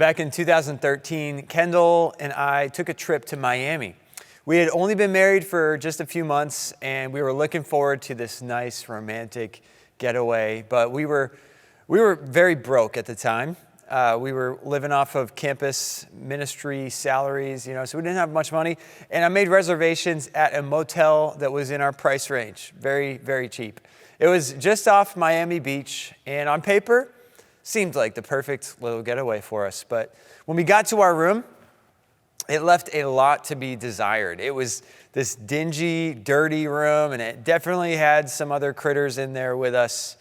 Back in 2013, Kendall and I took a trip to Miami. We had only been married for just a few months, and we were looking forward to this nice romantic getaway, but we were very broke at the time. We were living off of campus ministry salaries, so we didn't have much money. And I made reservations at a motel that was in our price range, very, very cheap. It was just off Miami Beach, and on paper, seemed like the perfect little getaway for us. But when we got to our room, it left a lot to be desired. It was this dingy, dirty room, and it definitely had some other critters in there with us.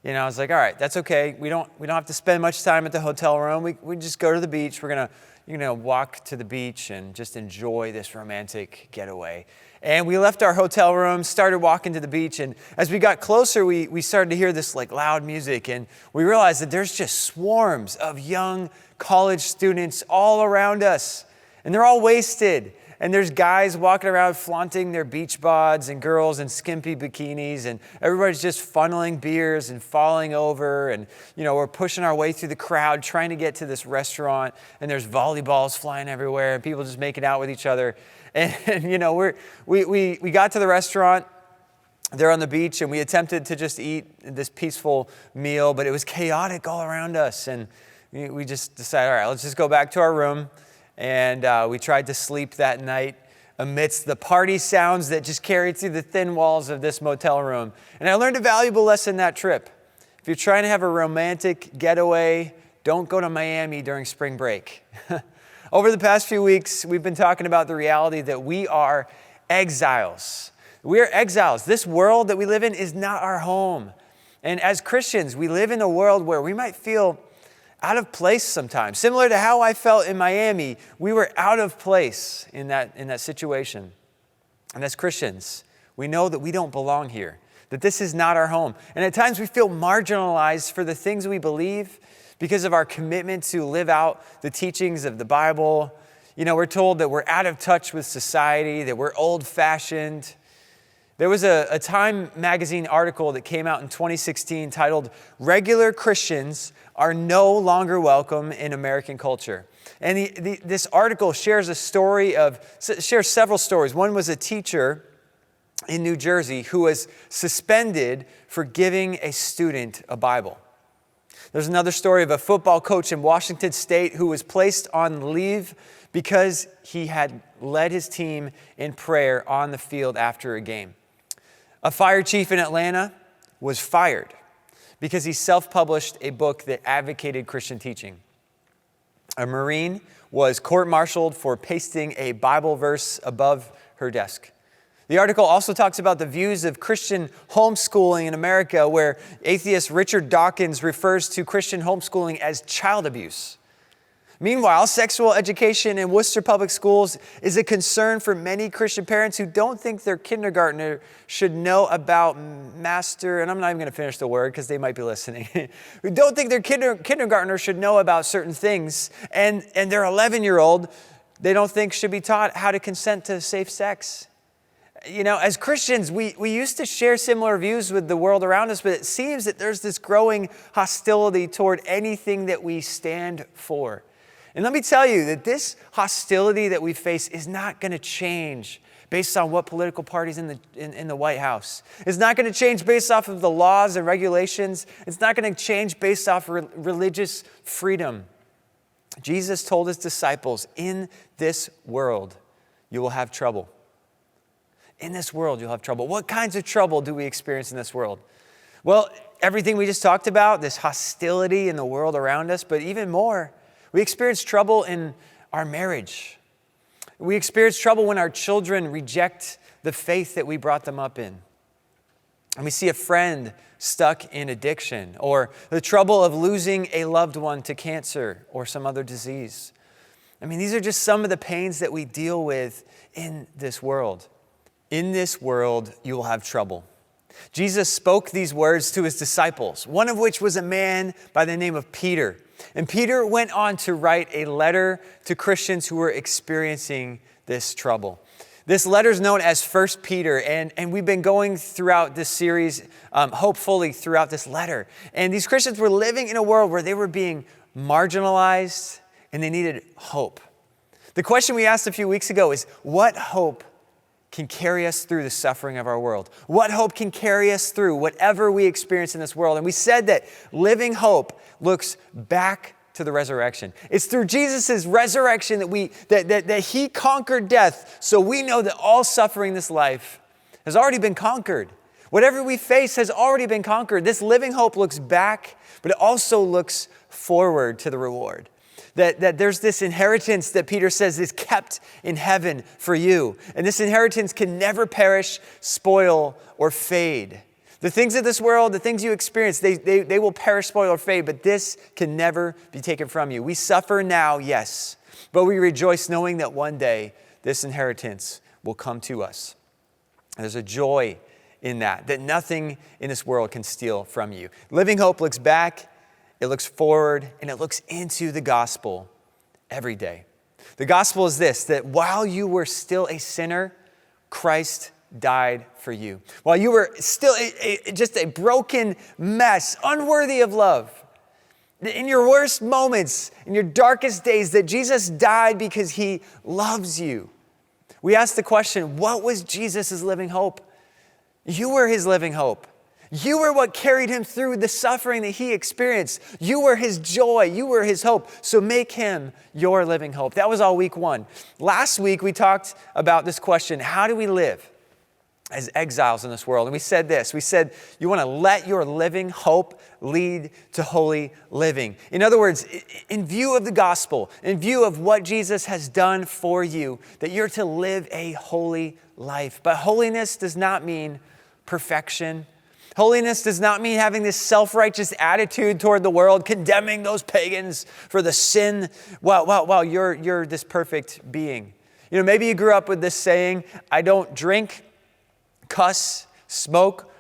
I was like, all right, that's okay. We don't have to spend much time at the hotel room. We just go to the beach. We're gonna walk to the beach and just enjoy this romantic getaway. And we left our hotel room, started walking to the beach, and as we got closer, we started to hear this loud music, and we realized that there's just swarms of young college students all around us, and they're all wasted. And there's guys walking around flaunting their beach bods and girls in skimpy bikinis, and everybody's just funneling beers and falling over, and we're pushing our way through the crowd trying to get to this restaurant, and there's volleyballs flying everywhere and people just making out with each other. And we got to the restaurant there on the beach, and we attempted to just eat this peaceful meal, but it was chaotic all around us, and we just decided, all right, let's just go back to our room. And we tried to sleep that night amidst the party sounds that just carried through the thin walls of this motel room. And I learned a valuable lesson that trip. If you're trying to have a romantic getaway, don't go to Miami during spring break. Over the past few weeks, we've been talking about the reality that we are exiles. We are exiles. This world that we live in is not our home. And as Christians, we live in a world where we might feel out of place sometimes. Similar to how I felt in Miami, we were out of place in that situation. And as Christians, we know that we don't belong here, that this is not our home. And at times we feel marginalized for the things we believe because of our commitment to live out the teachings of the Bible. We're told that we're out of touch with society, that we're old-fashioned. There was a Time magazine article that came out in 2016 titled, "Regular Christians are no longer welcome in American culture." And this article shares several stories. One was a teacher in New Jersey who was suspended for giving a student a Bible. There's another story of a football coach in Washington State who was placed on leave because he had led his team in prayer on the field after a game. A fire chief in Atlanta was fired because he self-published a book that advocated Christian teaching. A Marine was court-martialed for pasting a Bible verse above her desk. The article also talks about the views of Christian homeschooling in America, where atheist Richard Dawkins refers to Christian homeschooling as child abuse. Meanwhile, sexual education in Worcester Public Schools is a concern for many Christian parents who don't think their kindergartner should know about master, and I'm not even going to finish the word because they might be listening, who don't think their kindergartner should know about certain things, and their 11-year-old, they don't think should be taught how to consent to safe sex. As Christians, we used to share similar views with the world around us, but it seems that there's this growing hostility toward anything that we stand for. And let me tell you that this hostility that we face is not going to change based on what political party's in the White House. It's not going to change based off of the laws and regulations. It's not going to change based off religious freedom. Jesus told his disciples, in this world, you will have trouble. In this world, you'll have trouble. What kinds of trouble do we experience in this world? Well, everything we just talked about, this hostility in the world around us, but even more, we experience trouble in our marriage. We experience trouble when our children reject the faith that we brought them up in. And we see a friend stuck in addiction, or the trouble of losing a loved one to cancer or some other disease. These are just some of the pains that we deal with in this world. In this world, you will have trouble. Jesus spoke these words to his disciples, one of which was a man by the name of Peter. And Peter went on to write a letter to Christians who were experiencing this trouble. This letter is known as 1 Peter, and we've been going throughout this series, hopefully throughout this letter. And these Christians were living in a world where they were being marginalized and they needed hope. The question we asked a few weeks ago is, what hope can carry us through the suffering of our world? What hope can carry us through whatever we experience in this world? And we said that living hope looks back to the resurrection. It's through Jesus' resurrection that he conquered death, so we know that all suffering in this life has already been conquered. Whatever we face has already been conquered. This living hope looks back, but it also looks forward to the reward. That there's this inheritance that Peter says is kept in heaven for you. And this inheritance can never perish, spoil, or fade. The things of this world, the things you experience, they will perish, spoil, or fade, but this can never be taken from you. We suffer now, yes, but we rejoice knowing that one day this inheritance will come to us. There's a joy in that nothing in this world can steal from you. Living hope looks back, it looks forward, and it looks into the gospel every day. The gospel is this, that while you were still a sinner, Christ died for you. While you were still just a broken mess, unworthy of love, in your worst moments, in your darkest days, that Jesus died because he loves you. We asked the question, what was Jesus' living hope? You were his living hope. You were what carried him through the suffering that he experienced. You were his joy. You were his hope. So make him your living hope. That was all week one. Last week, we talked about this question, how do we live as exiles in this world? And we said this. We said, you want to let your living hope lead to holy living. In other words, in view of the gospel, in view of what Jesus has done for you, that you're to live a holy life. But holiness does not mean perfection. Holiness does not mean having this self-righteous attitude toward the world, condemning those pagans for the sin while you're this perfect being. You know, maybe you grew up with this saying, I don't drink, cuss, smoke,